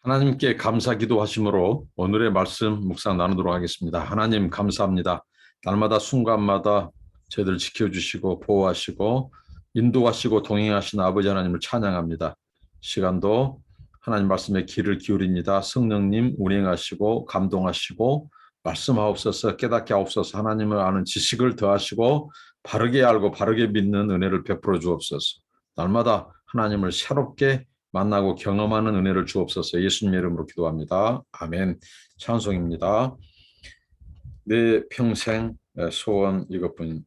하나님께 감사 기도하심으로 오늘의 말씀 묵상 나누도록 하겠습니다. 하나님 감사합니다. 날마다 순간마다 저희들 지켜주시고 보호하시고 인도하시고 동행하시는 아버지 하나님을 찬양합니다. 시간도 하나님 말씀에 귀를 기울입니다. 성령님 운행하시고 감동하시고 말씀하옵소서, 깨닫게 하옵소서. 하나님을 아는 지식을 더하시고 바르게 알고 바르게 믿는 은혜를 베풀어 주옵소서. 날마다 하나님을 새롭게 만나고 경험하는 은혜를 주옵소서. 예수님 이름으로 기도합니다. 아멘. 찬송입니다. 내 평생 소원 이것뿐입니다.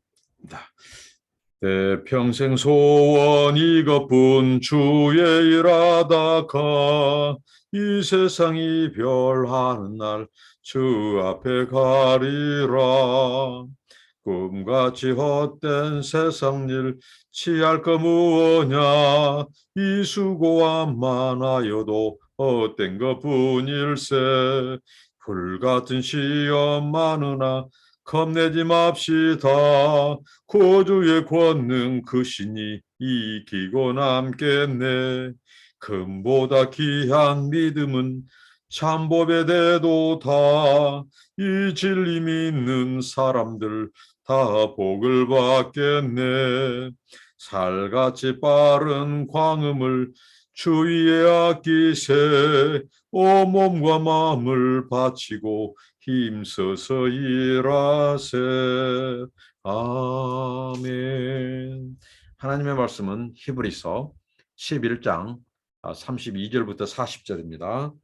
내 평생 소원 이것뿐 주의 일하다가 이 세상이 별하는 날 주 앞에 가리라. 꿈같이 헛된 세상 일 취할 거 무엇냐. 이 수고와 많아여도 헛된 것뿐일세. 불같은 시험 많으나 겁내지 맙시다. 구주의 권능 그 신이 이기고 남겠네. 금보다 귀한 믿음은 참법에 대도다. 이 진리 믿는 사람들 다 복을 받겠네. 살같이 빠른 광음을 주위에 아끼세. 몸과 마음을 바치고 힘써서 일하세. 아멘. 하나님의 말씀은 히브리서 11장 32절부터 40절입니다.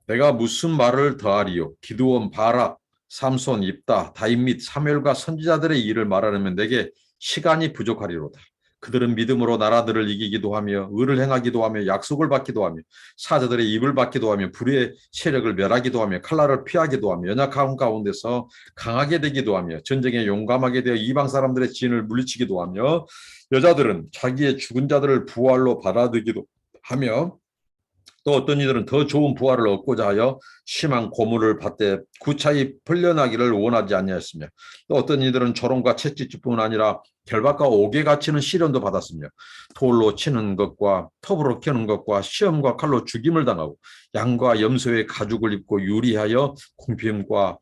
내가 무슨 말을 더하리요. 기드온, 바락, 삼손, 입다, 다윗 및 사무엘과 선지자들의 일을 말하려면 내게 시간이 부족하리로다. 그들은 믿음으로 나라들을 이기기도 하며 의를 행하기도 하며 약속을 받기도 하며 사자들의 입을 받기도 하며 불의 세력을 멸하기도 하며 칼날을 피하기도 하며 연약한 가운데서 강하게 되기도 하며 전쟁에 용감하게 되어 이방 사람들의 진을 물리치기도 하며 여자들은 자기의 죽은 자들을 부활로 받아들이기도 하며 또 어떤 이들은 더 좋은 부활을 얻고자 하여 심한 고문을 받되 구차히 풀려나기를 원하지 아니하였으며 또 어떤 이들은 조롱과 채찍뿐 아니라 결박과 옥에 갇히는 시련도 받았으며 돌로 치는 것과 톱으로 켜는 것과 시험과 칼로 죽임을 당하고 양과 염소의 가죽을 입고 유리하여 궁핍과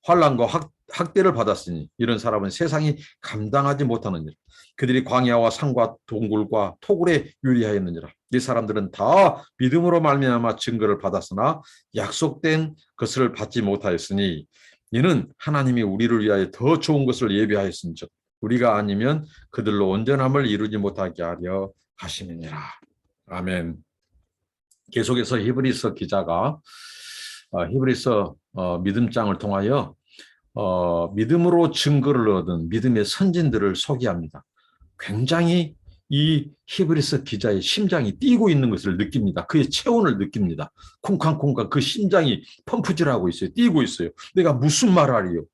환난과 학대를 받았으니 이런 사람은 세상이 감당하지 못하는 일. 그들이 광야와 산과 동굴과 토굴에 유리하였느니라. 이 사람들은 다 믿음으로 말미암아 증거를 받았으나 약속된 것을 받지 못하였으니 이는 하나님이 우리를 위하여 더 좋은 것을 예비하였은즉 우리가 아니면 그들로 온전함을 이루지 못하게 하려 하심이니라. 아멘. 계속해서 히브리서 기자가 히브리서 믿음장을 통하여 믿음으로 증거를 얻은 믿음의 선진들을 소개합니다. 굉장히 이 히브리서 기자의 심장이 뛰고 있는 것을 느낍니다. 그의 체온을 느낍니다. 쿵쾅쿵쾅 그 심장이 펌프질하고 있어요. 뛰고 있어요. 내가 무슨 말하리요?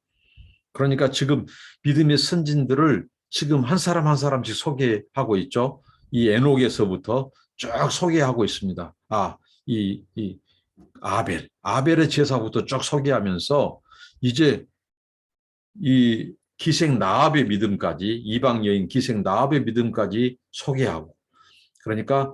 그러니까 지금 믿음의 선진들을 지금 한 사람 한 사람씩 소개하고 있죠. 이 에녹에서부터 쭉 소개하고 있습니다. 이 아벨의 제사부터 쭉 소개하면서 이제 이 기생 라합의 믿음까지, 이방 여인 기생 라합의 믿음까지 소개하고, 그러니까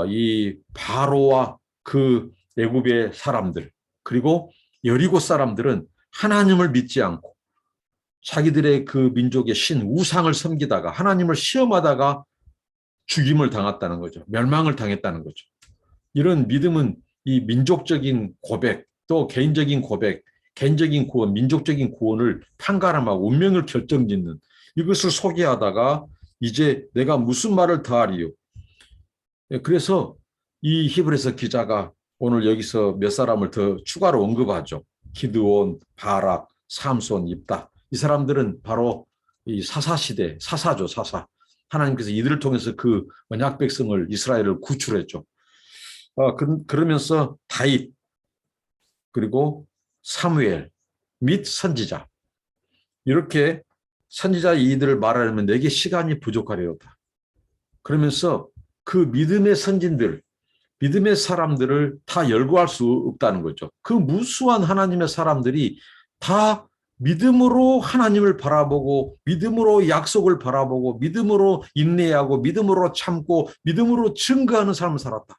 이 바로와 그 애굽의 사람들, 그리고 여리고 사람들은 하나님을 믿지 않고 자기들의 그 민족의 신 우상을 섬기다가 하나님을 시험하다가 죽임을 당했다는 거죠. 멸망을 당했다는 거죠. 이런 믿음은 이 민족적인 고백, 또 개인적인 고백, 개인적인 구원, 민족적인 구원을 판가름하고 운명을 결정짓는 이것을 소개하다가 이제 내가 무슨 말을 더하리요. 그래서 이 히브리서 기자가 오늘 여기서 몇 사람을 더 추가로 언급하죠. 기드온, 바락, 삼손, 입다. 이 사람들은 바로 이 사사시대, 사사죠, 사사. 하나님께서 이들을 통해서 그 언약 백성을 이스라엘을 구출했죠. 그러면서 다윗, 그리고 사무엘 및 선지자, 이렇게 선지자 이들을 말하려면 내게 시간이 부족하리로다. 그러면서 그 믿음의 선진들, 믿음의 사람들을 다 열거할 수 없다는 거죠. 그 무수한 하나님의 사람들이 다 믿음으로 하나님을 바라보고 믿음으로 약속을 바라보고 믿음으로 인내하고 믿음으로 참고 믿음으로 증거하는 삶을 살았다.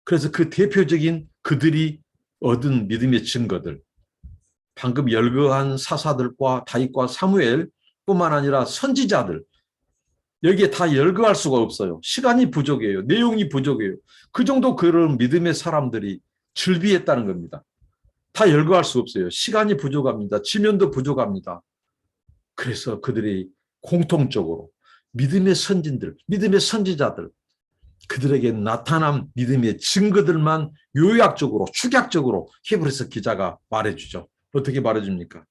그래서 그 대표적인 그들이 얻은 믿음의 증거들, 방금 열거한 사사들과 다윗과 사무엘뿐만 아니라 선지자들, 여기에 다 열거할 수가 없어요. 시간이 부족해요. 내용이 부족해요. 그 정도 그런 믿음의 사람들이 즐비했다는 겁니다. 다 열거할 수 없어요. 시간이 부족합니다. 지면도 부족합니다. 그래서 그들이 공통적으로 믿음의 선진들, 믿음의 선지자들, 그들에게 나타난 믿음의 증거들만 요약적으로, 축약적으로 히브리서 기자가 말해주죠. 어떻게 말해줍니까?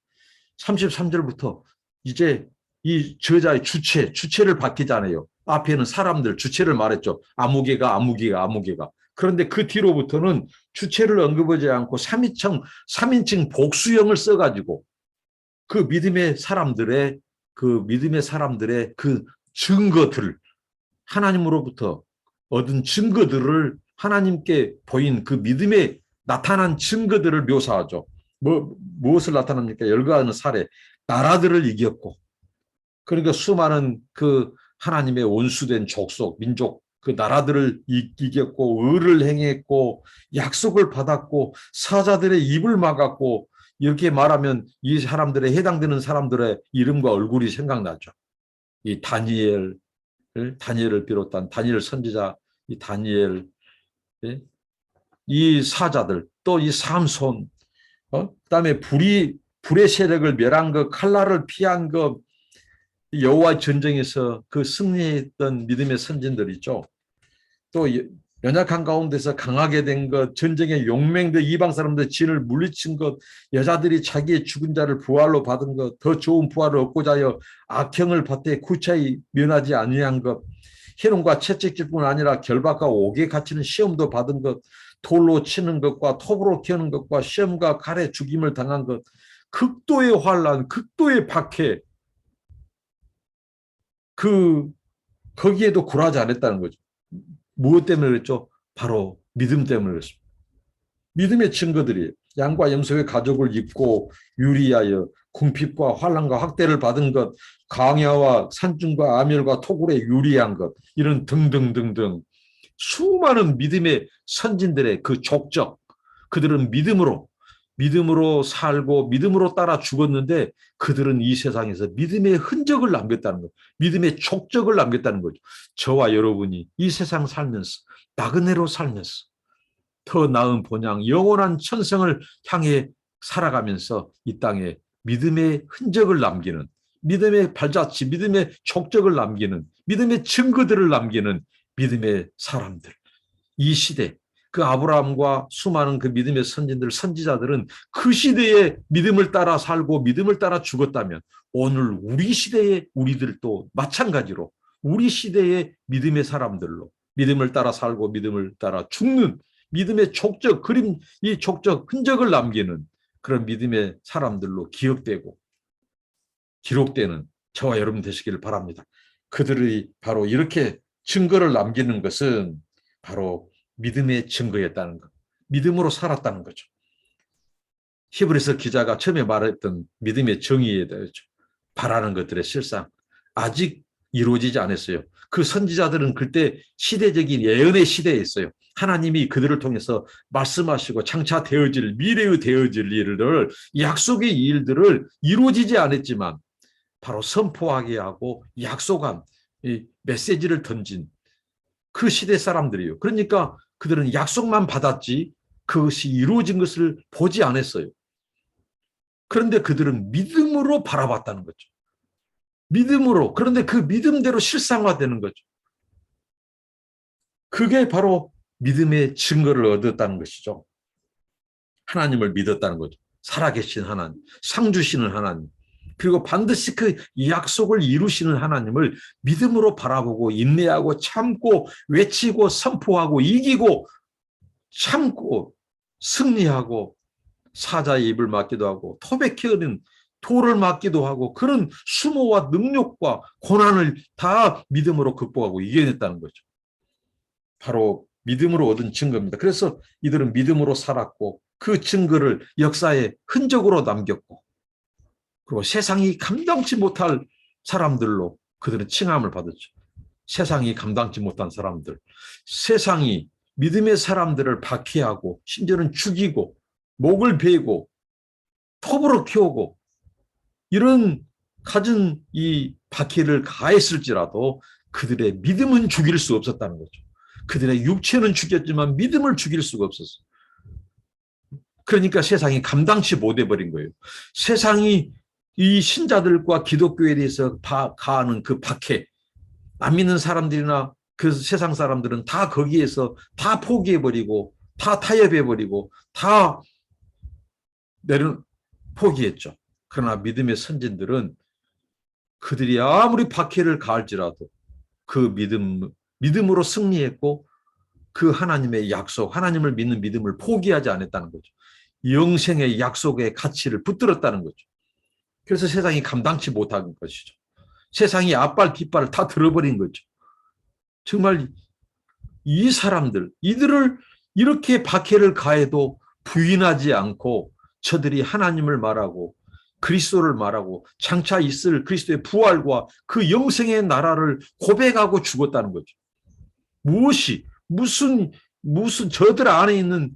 33절부터 이제 이 저자의 주체를 밝히잖아요. 앞에는 사람들, 주체를 말했죠. 아무개가. 그런데 그 뒤로부터는 주체를 언급하지 않고 3인칭 복수형을 써가지고 그 믿음의 사람들의 그 증거들, 하나님으로부터 얻은 증거들을 하나님께 보인 그 믿음에 나타난 증거들을 묘사하죠. 무엇을 나타납니까? 열거하는 사례. 나라들을 이겼고, 그러니까 수많은 그 하나님의 원수된 족속, 민족, 그 나라들을 이겼고, 의를 행했고, 약속을 받았고, 사자들의 입을 막았고, 이렇게 말하면 이 사람들에 해당되는 사람들의 이름과 얼굴이 생각나죠. 이 다니엘을 비롯한 다니엘 선지자, 이 다니엘, 이 사자들, 또 이 삼손, 그다음에 불의 세력을 멸한 것, 칼날을 피한 것, 여호와의 전쟁에서 그 승리했던 믿음의 선진들 있죠. 또 연약한 가운데서 강하게 된 것, 전쟁에 용맹된 이방 사람들 진을 물리친 것, 여자들이 자기의 죽은 자를 부활로 받은 것, 더 좋은 부활을 얻고자 하여 악형을 받되 구차히 면하지 아니한 것, 희롱과 채찍질뿐 아니라 결박과 옥에 갇히는 시험도 받은 것, 돌로 치는 것과 톱으로 키우는 것과 시험과 칼에 죽임을 당한 것, 극도의 환난, 극도의 박해, 거기에도 굴하지 않았다는 거죠. 무엇 때문에 그랬죠? 바로 믿음 때문에 그랬습니다. 믿음의 증거들이 양과 염소의 가죽을 입고 유리하여 궁핍과 환난과 학대를 받은 것, 강야와 산중과 아멸과 토굴에 유리한 것, 이런 등등등등 수많은 믿음의 선진들의 그 족적, 그들은 믿음으로 살고 믿음으로 따라 죽었는데 그들은 이 세상에서 믿음의 흔적을 남겼다는 것, 믿음의 족적을 남겼다는 거죠. 저와 여러분이 이 세상 살면서 나그네로 살면서 더 나은 본향, 영원한 천성을 향해 살아가면서 이 땅에 믿음의 흔적을 남기는, 믿음의 발자취, 믿음의 족적을 남기는, 믿음의 증거들을 남기는 믿음의 사람들. 이 시대, 그 아브라함과 수많은 그 믿음의 선진들, 선지자들은 그 시대에 믿음을 따라 살고 믿음을 따라 죽었다면 오늘 우리 시대의 우리들도 마찬가지로 우리 시대의 믿음의 사람들로 믿음을 따라 살고 믿음을 따라 죽는 믿음의 족적, 이 족적 흔적을 남기는 그런 믿음의 사람들로 기억되고 기록되는 저와 여러분 되시기를 바랍니다. 그들이 바로 이렇게 증거를 남기는 것은 바로 믿음의 증거였다는 것, 믿음으로 살았다는 거죠. 히브리서 기자가 처음에 말했던 믿음의 정의에 대해서 바라는 것들의 실상 아직 이루어지지 않았어요. 그 선지자들은 그때 시대적인 예언의 시대에 있어요. 하나님이 그들을 통해서 말씀하시고 장차 되어질 미래의 되어질 일을 약속의 일들을 이루어지지 않았지만 바로 선포하게 하고 약속한 이 메시지를 던진 그 시대 사람들이에요. 그러니까 그들은 약속만 받았지 그것이 이루어진 것을 보지 않았어요. 그런데 그들은 믿음으로 바라봤다는 거죠. 믿음으로. 그런데 그 믿음대로 실상화되는 거죠. 그게 바로 믿음의 증거를 얻었다는 것이죠. 하나님을 믿었다는 거죠. 살아계신 하나님, 상 주시는 하나님, 그리고 반드시 그 약속을 이루시는 하나님을 믿음으로 바라보고 인내하고 참고 외치고 선포하고 이기고 참고 승리하고 사자의 입을 막기도 하고 톱에 키우는 돌을 막기도 하고 그런 수모와 능력과 고난을 다 믿음으로 극복하고 이겨냈다는 거죠. 바로 믿음으로 얻은 증거입니다. 그래서 이들은 믿음으로 살았고 그 증거를 역사의 흔적으로 남겼고 그리고 세상이 감당치 못할 사람들로 그들은 칭함을 받았죠. 세상이 감당치 못한 사람들, 세상이 믿음의 사람들을 박해하고 심지어는 죽이고 목을 베고 톱으로 키우고 이런 갖은 이 박해를 가했을지라도 그들의 믿음은 죽일 수 없었다는 거죠. 그들의 육체는 죽였지만 믿음을 죽일 수가 없었어요. 그러니까 세상이 감당치 못해버린 거예요. 세상이 이 신자들과 기독교에 대해서 가하는 그 박해, 안 믿는 사람들이나 그 세상 사람들은 다 거기에서 다 포기해버리고 다 타협해버리고 다 포기했죠. 그러나 믿음의 선진들은 그들이 아무리 박해를 가할지라도 그 믿음으로 승리했고 그 하나님의 약속, 하나님을 믿는 믿음을 포기하지 않았다는 거죠. 영생의 약속의 가치를 붙들었다는 거죠. 그래서 세상이 감당치 못한 것이죠. 세상이 앞발 뒷발을 다 들어버린 거죠. 정말 이 사람들, 이들을 이렇게 박해를 가해도 부인하지 않고 저들이 하나님을 말하고 그리스도를 말하고 장차 있을 그리스도의 부활과 그 영생의 나라를 고백하고 죽었다는 거죠. 무슨 저들 안에 있는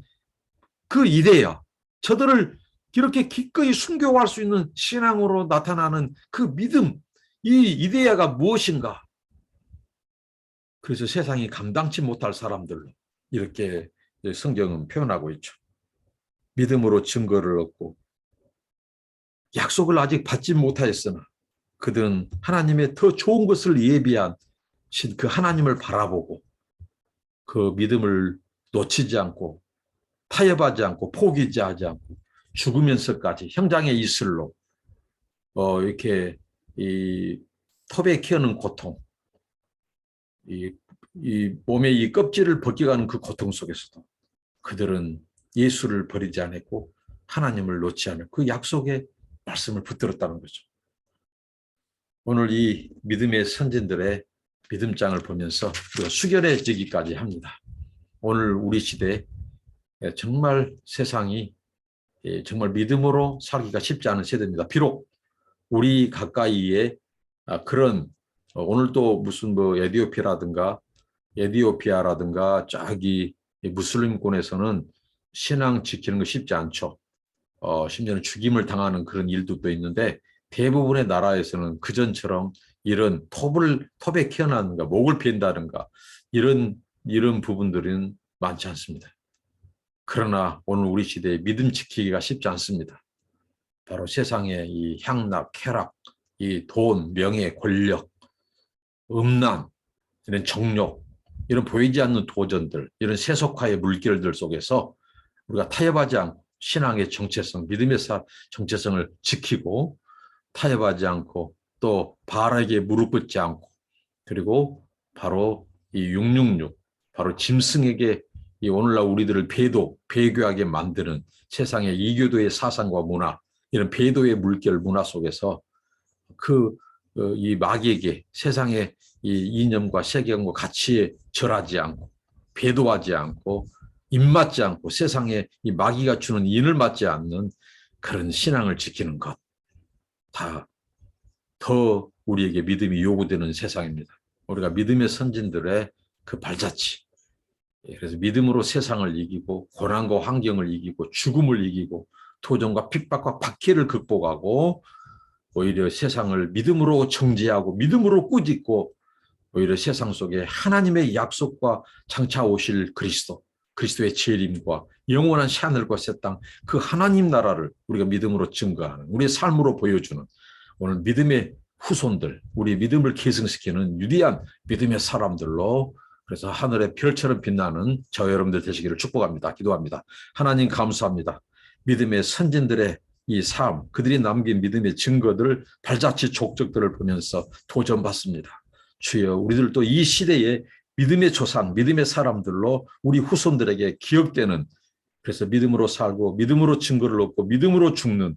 그 이데야, 저들을 이렇게 기꺼이 순교할 수 있는 신앙으로 나타나는 그 믿음, 이 이데야가 무엇인가? 그래서 세상이 감당치 못할 사람들로 이렇게 성경은 표현하고 있죠. 믿음으로 증거를 얻고 약속을 아직 받지 못하였으나 그들은 하나님의 더 좋은 것을 예비한 그 하나님을 바라보고 그 믿음을 놓치지 않고 타협하지 않고 포기하지 않고 죽으면서까지 형장의 이슬로 이렇게 이 톱에 키우는 고통, 이 몸의 이 껍질을 벗겨가는 그 고통 속에서도 그들은 예수를 버리지 않았고 하나님을 놓지 않을 그 약속의 말씀을 붙들었다는 거죠. 오늘 이 믿음의 선진들의 믿음장을 보면서 숙연해지기까지 합니다. 오늘 우리 시대에 정말 세상이 정말 믿음으로 살기가 쉽지 않은 세대입니다. 비록 우리 가까이에 그런 오늘 또 무슨 뭐 에티오피아라든가 저기 무슬림권에서는 신앙 지키는 거 쉽지 않죠. 심지어는 죽임을 당하는 그런 일도 있는데 대부분의 나라에서는 그전처럼 이런 톱에 키어나는가 목을 벤다든가 이런 부분들은 많지 않습니다. 그러나 오늘 우리 시대에 믿음 지키기가 쉽지 않습니다. 바로 세상의 이 향락, 쾌락, 이 돈, 명예, 권력, 음란, 이런 정욕, 이런 보이지 않는 도전들, 이런 세속화의 물결들 속에서 우리가 타협하지 않고 신앙의 정체성, 믿음의 정체성을 지키고 타협하지 않고 또 바알에게 무릎 꿇지 않고 그리고 바로 이 666, 바로 짐승에게 이 오늘날 우리들을 배교하게 만드는 세상의 이교도의 사상과 문화, 이런 배도의 물결 문화 속에서 이 마귀에게 세상의 이 이념과 세계관과 가치에 절하지 않고 배도하지 않고 입맞지 않고 세상에 이 마귀가 주는 인을 맞지 않는 그런 신앙을 지키는 것, 다 더 우리에게 믿음이 요구되는 세상입니다. 우리가 믿음의 선진들의 그 발자취, 그래서 믿음으로 세상을 이기고 고난과 환경을 이기고 죽음을 이기고 도전과 핍박과 박해를 극복하고 오히려 세상을 믿음으로 정죄하고 믿음으로 꾸짖고 오히려 세상 속에 하나님의 약속과 장차 오실 그리스도의 재림과 영원한 새하늘과 새 땅, 그 하나님 나라를 우리가 믿음으로 증거하는, 우리의 삶으로 보여주는 오늘 믿음의 후손들, 우리 믿음을 계승시키는 위대한 믿음의 사람들로 그래서 하늘의 별처럼 빛나는 저 여러분들 되시기를 축복합니다. 기도합니다. 하나님 감사합니다. 믿음의 선진들의 이 삶, 그들이 남긴 믿음의 증거들, 발자취 족적들을 보면서 도전받습니다. 주여, 우리들도 이 시대에 믿음의 조상, 믿음의 사람들로 우리 후손들에게 기억되는, 그래서 믿음으로 살고 믿음으로 증거를 얻고 믿음으로 죽는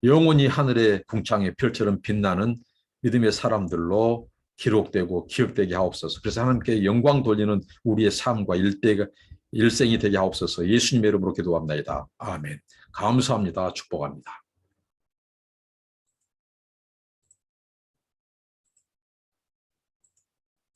영원히 하늘의 궁창의 별처럼 빛나는 믿음의 사람들로 기록되고 기억되게 하옵소서. 그래서 하나님께 영광 돌리는 우리의 삶과 일생이 되게 하옵소서. 예수님의 이름으로 기도합니다. 아멘. 감사합니다. 축복합니다.